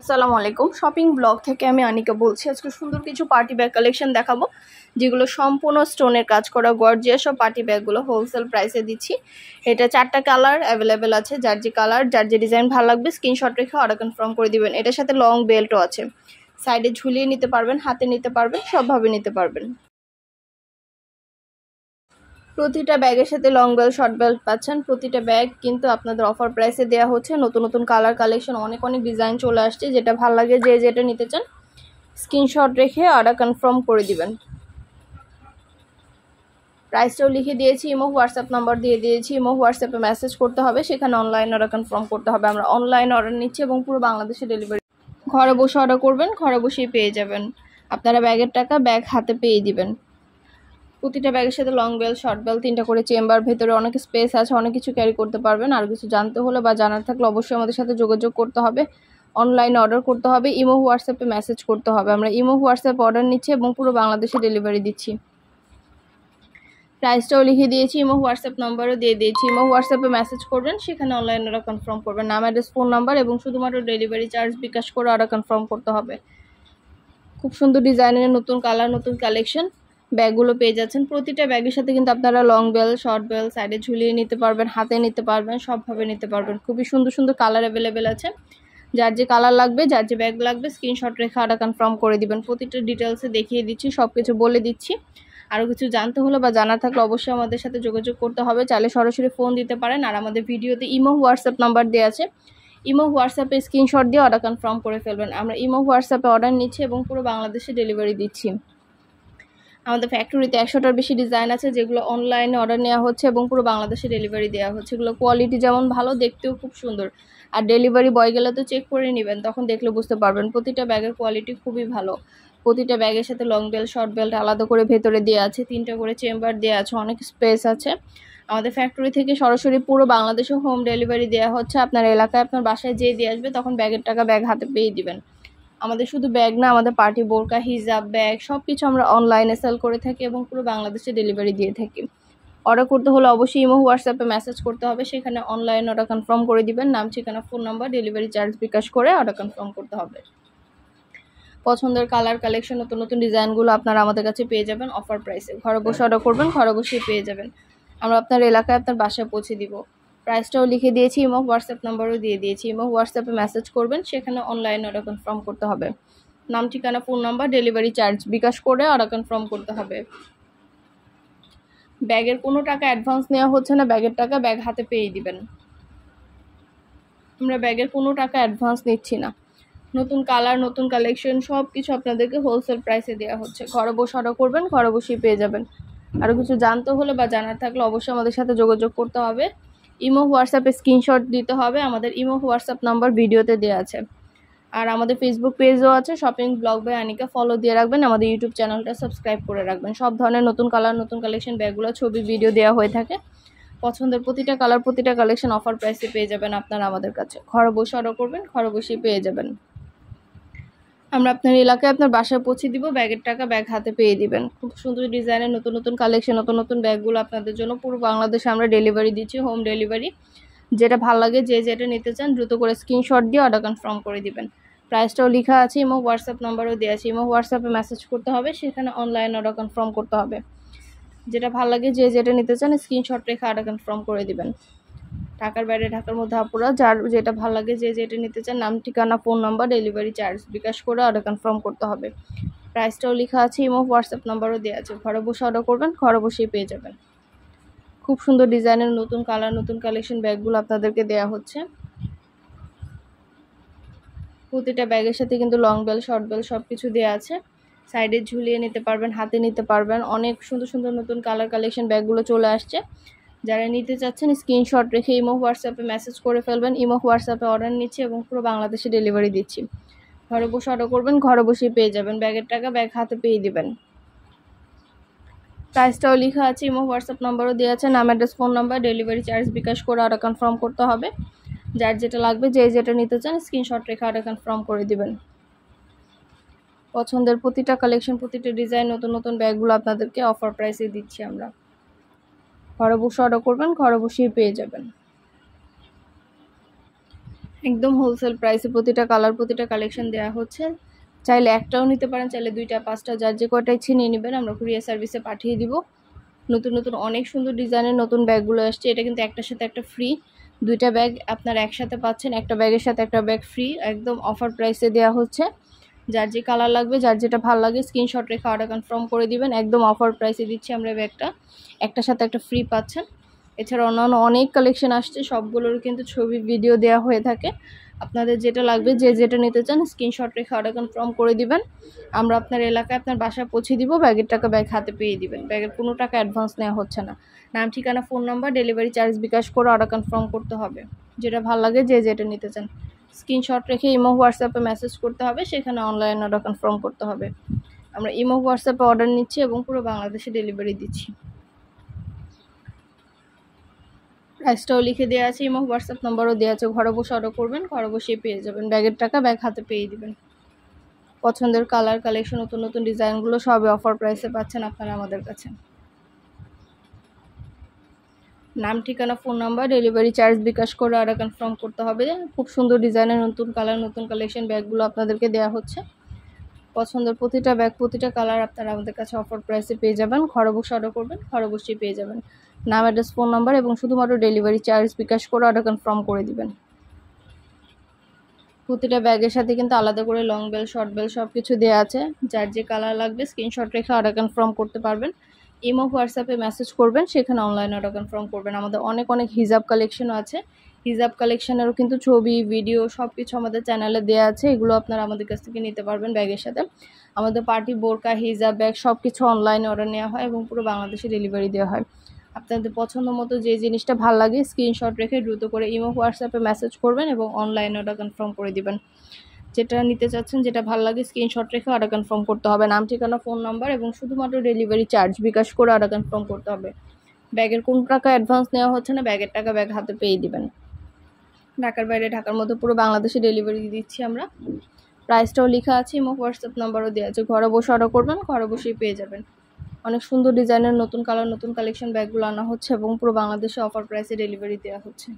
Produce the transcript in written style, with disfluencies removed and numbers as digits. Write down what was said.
আসসালামু আলাইকুম। Shopping blog থেকে আমি আনিকা বলছি। আজকে সুন্দর কিছু পার্টি ব্যাগ কালেকশন দেখাবো, যেগুলো সম্পূর্ণ স্টোনের কাজ করা গর্জিয়াস সব পার্টি ব্যাগগুলো হোলসেল প্রাইসে দিচ্ছি। এটা 4টা কালার অ্যাভেলেবেল আছে। যার যে কালার, যার যে ডিজাইন ভালো লাগবে স্ক্রিনশট রেখে অর্ডার কনফার্ম করে দিবেন। এটার সাথে লং বেল্টও আছে, সাইডে ঝুলিয়ে নিতে পারবেন, হাতে নিতে পারবেন, সবভাবে নিতে পারবেন। প্রতিটা ব্যাগের সাথে লং বেল্ট, শর্ট বেল্ট পাচ্ছেন। প্রতিটা ব্যাগ কিন্তু আপনাদের অফার প্রাইসে দেওয়া হচ্ছে। নতুন নতুন কালার কালেকশন, অনেক ডিজাইন চলে আসছে। যেটা ভালো লাগে, যে যেটা নিতে চান স্ক্রিনশট রেখে অর্ডার কনফার্ম করে দিবেন। প্রাইসটাও লিখে দিয়েছি, ইমো হোয়াটসঅ্যাপ নাম্বার দিয়ে দিয়েছি। ইমো হোয়াটসঅ্যাপে মেসেজ করতে হবে, সেখানে অনলাইন অর্ডার কনফার্ম করতে হবে। আমরা অনলাইন অর্ডার নিচ্ছি এবং পুরো বাংলাদেশে ডেলিভারি। ঘরে বসে অর্ডার করবেন, ঘরে বসেই পেয়ে যাবেন। আপনারা ব্যাগের টাকা ব্যাগ হাতে পেয়ে দিবেন। প্রতিটা ব্যাগের সাথে লং বেল্ট, শর্ট বেল্ট, 3টা করে চেম্বার, ভেতরে অনেক স্পেস আছে, অনেক কিছু ক্যারি করতে পারবেন। আর কিছু জানতে হলে বা জানার থাকলে অবশ্যই আমাদের সাথে যোগাযোগ করতে হবে। অনলাইনে অর্ডার করতে হবে, ইমো হোয়াটসঅ্যাপে মেসেজ করতে হবে। আমরা ইমো হোয়াটসঅ্যাপ অর্ডার নিচ্ছি এবং পুরো বাংলাদেশে ডেলিভারি দিচ্ছি। প্রাইসটাও লিখে দিয়েছি, ইমো হোয়াটসঅ্যাপ নাম্বারও দিয়ে দিয়েছি। ইমো হোয়াটসঅ্যাপে মেসেজ করবেন, সেখানে অনলাইন অর্ডার কনফার্ম করবেন। নাম, অ্যাড্রেস, ফোন নাম্বার এবং শুধুমাত্র ডেলিভারি চার্জ বিকাশ করে অর্ডার কনফার্ম করতে হবে। খুব সুন্দর ডিজাইনের নতুন কালার, নতুন কালেকশন ব্যাগগুলো পেয়ে যাচ্ছেন। প্রতিটা ব্যাগের সাথে কিন্তু আপনারা লং বেল, শর্ট বেল, সাইডে ঝুলিয়ে নিতে পারবেন, হাতে নিতে পারবেন, সবভাবে নিতে পারবেন। খুবই সুন্দর সুন্দর কালার অ্যাভেলেবেল আছে। যার যে কালার লাগবে, যার যে ব্যাগ লাগবে স্ক্রিনশট রেখে অর্ডার কনফার্ম করে দিবেন। প্রতিটা ডিটেলসে দেখিয়ে দিচ্ছি, সব কিছু বলে দিচ্ছি। আরও কিছু জানতে হলে বা জানা থাকলে অবশ্যই আমাদের সাথে যোগাযোগ করতে হবে। চাইলে সরাসরি ফোন দিতে পারেন। আর আমাদের ভিডিওতে ইমো হোয়াটসঅ্যাপ নাম্বার দেওয়া আছে, ইমো হোয়াটসঅ্যাপে স্ক্রিনশট দিয়ে অর্ডার কনফার্ম করে ফেলবেন। আমরা ইমো হোয়াটসঅ্যাপে অর্ডার নিচ্ছি এবং পুরো বাংলাদেশে ডেলিভারি দিচ্ছি। আমাদের ফ্যাক্টরিতে 100টার বেশি ডিজাইন আছে, যেগুলো অনলাইনে অর্ডার নেওয়া হচ্ছে এবং পুরো বাংলাদেশে ডেলিভারি দেওয়া হচ্ছে। এগুলো কোয়ালিটি যেমন ভালো, দেখতেও খুব সুন্দর। আর ডেলিভারি বয় গেলে তো চেক করে নেবেন, তখন দেখলে বুঝতে পারবেন। প্রতিটা ব্যাগের কোয়ালিটি খুবই ভালো। প্রতিটা ব্যাগের সাথে লং বেল্ট, শর্ট বেল্ট আলাদা করে ভেতরে দেওয়া আছে, 3টা করে চেম্বার দেওয়া আছে, অনেক স্পেস আছে। আমাদের ফ্যাক্টরি থেকে সরাসরি পুরো বাংলাদেশে হোম ডেলিভারি দেওয়া হচ্ছে। আপনার এলাকায় আপনার বাসায় যেয়ে দিয়ে আসবে, তখন ব্যাগের টাকা ব্যাগ হাতে পেয়ে দিবেন। আমাদের শুধু ব্যাগ না, আমাদের পার্টি বোরকা, হিজাব, ব্যাগ সব কিছু আমরা অনলাইনে সেল করে থাকি এবং পুরো বাংলাদেশে ডেলিভারি দিয়ে থাকি। অর্ডার করতে হলে অবশ্যই ইমো হোয়াটসঅ্যাপে মেসেজ করতে হবে, সেখানে অনলাইন অর্ডার কনফার্ম করে দিবেন। নাম, ঠিকানা, phone number, delivery charge bKash করে অর্ডার কনফার্ম করতে হবে। পছন্দের কালার কালেকশন, নতুন নতুন ডিজাইনগুলো আপনারা আমাদের কাছে পেয়ে যাবেন অফার প্রাইসে। ঘরে বসে অর্ডার করবেন, ঘরে বসেই পেয়ে যাবেন। আমরা আপনার এলাকায়, আপনার বাসায় পৌঁছে দিব। প্রাইসটাও লিখে দিয়েছি, ইমো হোয়াটসঅ্যাপ নাম্বারও দিয়ে দিয়েছি। ইমো হোয়াটসঅ্যাপে মেসেজ করবেন, সেখানে অনলাইন অর্ডার কনফার্ম করতে হবে। নাম, ঠিকানা, phone number, delivery charge bKash করে অর্ডার কনফার্ম করতে হবে। ব্যাগের কোনো টাকা অ্যাডভান্স নেওয়া হচ্ছে না, ব্যাগের টাকা ব্যাগ হাতে পেয়ে দিবেন। আমরা ব্যাগের কোনো টাকা অ্যাডভান্স নিচ্ছি না। নতুন কালার, নতুন কালেকশন সব কিছু আপনাদেরকে হোলসেল প্রাইসে দেওয়া হচ্ছে। ঘরে বসে অর্ডার করবেন, ঘরে বসেই পেয়ে যাবেন। আরও কিছু জানতে হলে বা জানার থাকলে অবশ্যই আমাদের সাথে যোগাযোগ করতে হবে। ইমো হোয়াটসঅ্যাপে স্ক্রিনশট দিতে হবে। আমাদের ইমো হোয়াটসঅ্যাপ নাম্বার ভিডিওতে দেওয়া আছে। আর আমাদের ফেসবুক পেজও আছে, shopping blog by Anika, follow দিয়ে রাখবেন। আমাদের ইউটিউব চ্যানেলটা সাবস্ক্রাইব করে রাখবেন। সব ধরনের নতুন কালার, নতুন কালেকশন ব্যাগগুলো ছবি, ভিডিও দেওয়া হয়ে থাকে। পছন্দের প্রতিটা কালার, প্রতিটা কালেকশন অফার প্রাইসে পেয়ে যাবেন আপনারা আমাদের কাছে। ঘরে বসে অর্ডার করবেন, ঘরে বসেই পেয়ে যাবেন। আমরা আপনার এলাকায়, আপনার বাসায় পৌঁছে দিব। ব্যাগের টাকা ব্যাগ হাতে পেয়ে দিবেন। খুব সুন্দর ডিজাইনের নতুন নতুন কালেকশন, নতুন নতুন ব্যাগগুলো আপনাদের জন্য পুরো বাংলাদেশে আমরা ডেলিভারি দিচ্ছি, হোম ডেলিভারি। যেটা ভালো লাগে, যে যেটা নিতে চান দ্রুত করে স্ক্রিনশট দিয়ে অর্ডার কনফার্ম করে দিবেন। প্রাইসটাও লেখা আছে, ইমো হোয়াটসঅ্যাপ নাম্বারও দেওয়া আছে। ইমো হোয়াটসঅ্যাপে মেসেজ করতে হবে, সেখানে অনলাইন অর্ডার কনফার্ম করতে হবে। যেটা ভালো লাগে, যে যেটা নিতে চান স্ক্রিনশট রেখে অর্ডার কনফার্ম করে দিবেন। ঢাকার বাইরে, ঢাকার মধ্যে আপুরা, যার যেটা ভালো লাগে, যে যেটা নিতে চান নাম, ঠিকানা, phone number, delivery charge bKash করে অর্ডার কনফার্ম করতে হবে। প্রাইসটাও লেখা আছে, ইমো হোয়াটসঅ্যাপ নাম্বারও দেওয়া আছে। ঘরে বসে অর্ডার করবেন, ঘরে বসেই পেয়ে যাবেন। খুব সুন্দর ডিজাইনের নতুন কালার, নতুন কালেকশন ব্যাগগুলো আপনাদেরকে দেওয়া হচ্ছে। প্রতিটা ব্যাগের সাথে কিন্তু লং বেল, শর্ট বেল সব কিছু দেওয়া আছে। সাইডে ঝুলিয়ে নিতে পারবেন, হাতে নিতে পারবেন। অনেক সুন্দর সুন্দর নতুন কালার কালেকশন ব্যাগগুলো চলে আসছে। যারা নিতে চাচ্ছেন স্ক্রিনশট রেখে ইমো হোয়াটসঅ্যাপে মেসেজ করে ফেলবেন। ইমো হোয়াটসঅ্যাপে অর্ডার নিচ্ছি এবং পুরো বাংলাদেশে ডেলিভারি দিচ্ছি। ঘরে বসে অর্ডার করবেন, ঘরে বসেই পেয়ে যাবেন। ব্যাগের টাকা ব্যাগ হাতে পেয়ে দিবেন। প্রাইসটাও লেখা আছে, ইমো হোয়াটসঅ্যাপ নাম্বারও দেওয়া আছে। নাম, address, phone number, delivery charge bKash করে অর্ডার কনফার্ম করতে হবে। যার যেটা লাগবে, যে যেটা নিতে চান স্ক্রিনশট রেখে অর্ডার কনফার্ম করে দিবেন। পছন্দের প্রতিটা কালেকশন, প্রতিটা ডিজাইন, নতুন নতুন ব্যাগগুলো আপনাদেরকে অফার প্রাইসে দিচ্ছি আমরা। ঘরে বসে অর্ডার করবেন, ঘরে বসেই পেয়ে যাবেন। একদম হোলসেল প্রাইসে প্রতিটা কালার প্রতিটা কালেকশন দেওয়া হচ্ছে। চাইলে একটাও নিতে পারেন, চাইলে 2টা 5টা যার যে কয়টা ইচ্ছে নিয়ে নেবেন, আমরা কুরিয়ার সার্ভিসে পাঠিয়ে দিব। নতুন নতুন অনেক সুন্দর ডিজাইনের নতুন ব্যাগগুলো আসছে। এটা কিন্তু একটার সাথে একটা ফ্রি, 2টা ব্যাগ আপনারা একসাথে পাচ্ছেন, একটা ব্যাগের সাথে একটা ব্যাগ ফ্রি, একদম অফার প্রাইসে দেওয়া হচ্ছে। যার যে কালার লাগবে, যার যেটা ভালো লাগে স্ক্রিনশট রেখে অর্ডার কনফার্ম করে দিবেন। একদম অফার প্রাইসে দিচ্ছি আমরা ব্যাগটা, একটার সাথে একটা ফ্রি পাচ্ছেন। এছাড়া অন্যান্য অনেক কালেকশন আসছে, সবগুলোর কিন্তু ছবি ভিডিও দেওয়া হয়ে থাকে। আপনাদের যেটা লাগবে, যে যেটা নিতে চান স্ক্রিনশট রেখে অর্ডার কনফার্ম করে দিবেন। আমরা আপনার এলাকায় আপনার বাসায় পৌঁছে দিব, ব্যাগের টাকা ব্যাগ হাতে পেয়ে দিবেন। ব্যাগের কোনো টাকা অ্যাডভান্স নেওয়া হচ্ছে না। নাম, ঠিকানা, phone number, delivery charge bKash করে অর্ডার কনফার্ম করতে হবে। যেটা ভালো লাগে, যে যেটা নিতে চান স্ক্রিনশট রেখে ইমো হোয়াটসঅ্যাপে মেসেজ করতে হবে, সেখানে অনলাইন অর্ডার কনফার্ম করতে হবে। আমরা ইমো হোয়াটসঅ্যাপে অর্ডার নিচ্ছি এবং পুরো বাংলাদেশে ডেলিভারি দিচ্ছি। প্রাইসটাও লিখে দেওয়া আছে, ইমো হোয়াটসঅ্যাপ নাম্বারও দেওয়া আছে। ঘরে বসে অর্ডার করবেন, ঘরে বসেই পেয়ে যাবেন। ব্যাগের টাকা ব্যাগ হাতে পেয়ে দিবেন। পছন্দের কালার কালেকশন নতুন নতুন ডিজাইনগুলো সবই অফার প্রাইসে পাচ্ছেন আপনারা আমাদের কাছে। নাম, ঠিকানা, phone number, delivery charge bKash করে অর্ডার কনফার্ম করতে হবে। খুব সুন্দর ডিজাইনের নতুন কালার নতুন কালেকশন ব্যাগগুলো আপনাদেরকে দেওয়া হচ্ছে। পছন্দের প্রতিটা ব্যাগ প্রতিটা কালার আপনারা আমাদের কাছে অফার প্রাইসে পেয়ে যাবেন। ঘরে বসে অর্ডার করবেন, ঘরে বসেই পেয়ে যাবেন। নাম, অ্যাড্রেস, ফোন নাম্বার এবং শুধুমাত্র ডেলিভারি চার্জ বিকাশ করে অর্ডার কনফার্ম করে দিবেন। প্রতিটা ব্যাগের সাথে কিন্তু আলাদা করে লং বেল শর্ট বেল সব কিছু দেওয়া আছে। যার যে কালার লাগবে স্ক্রিনশট রেখে অর্ডার কনফার্ম করতে পারবেন। ইমো হোয়াটসঅ্যাপে মেসেজ করবেন, সেখানে অনলাইনে অর্ডার কনফার্ম করবেন। আমাদের অনেক অনেক হিজাব কালেকশনও আছে। হিজাব কালেকশনেরও কিন্তু ছবি ভিডিও সব কিছু আমাদের চ্যানেলে দেওয়া আছে। এগুলো আপনারা আমাদের কাছ থেকে নিতে পারবেন ব্যাগের সাথে। আমাদের পার্টি বোরকা হিজাব ব্যাগ সব কিছু অনলাইনে অর্ডার নেওয়া হয় এবং পুরো বাংলাদেশে ডেলিভারি দেওয়া হয়। আপনাদের পছন্দ মতো যে জিনিসটা ভালো লাগে স্ক্রিনশট রেখে দ্রুত করে ইমো হোয়াটসঅ্যাপে মেসেজ করবেন এবং অনলাইনে অর্ডার কনফার্ম করে দিবেন। যেটা নিতে চাচ্ছেন, যেটা ভালো লাগে স্ক্রিনশট রেখে অর্ডার কনফার্ম করতে হবে। নাম, ঠিকানা, ফোন নাম্বার এবং শুধুমাত্র ডেলিভারি চার্জ বিকাশ করে অর্ডার কনফার্ম করতে হবে। ব্যাগের কোনো টাকা অ্যাডভান্স নেওয়া হচ্ছে না, ব্যাগের টাকা ব্যাগ হাতে পেয়ে দিবেন। ঢাকার বাইরে ঢাকার মধ্যে পুরো বাংলাদেশে ডেলিভারি দিচ্ছি আমরা। প্রাইসটাও লেখা আছে, ইমো হোয়াটসঅ্যাপ নাম্বারও দেওয়া আছে। ঘরে বসে অর্ডার করবেন, ঘরে বসেই পেয়ে যাবেন। অনেক সুন্দর ডিজাইনের নতুন কালার নতুন কালেকশন ব্যাগগুলো আনা হচ্ছে এবং পুরো বাংলাদেশে অফার প্রাইসে ডেলিভারি দেওয়া হচ্ছে।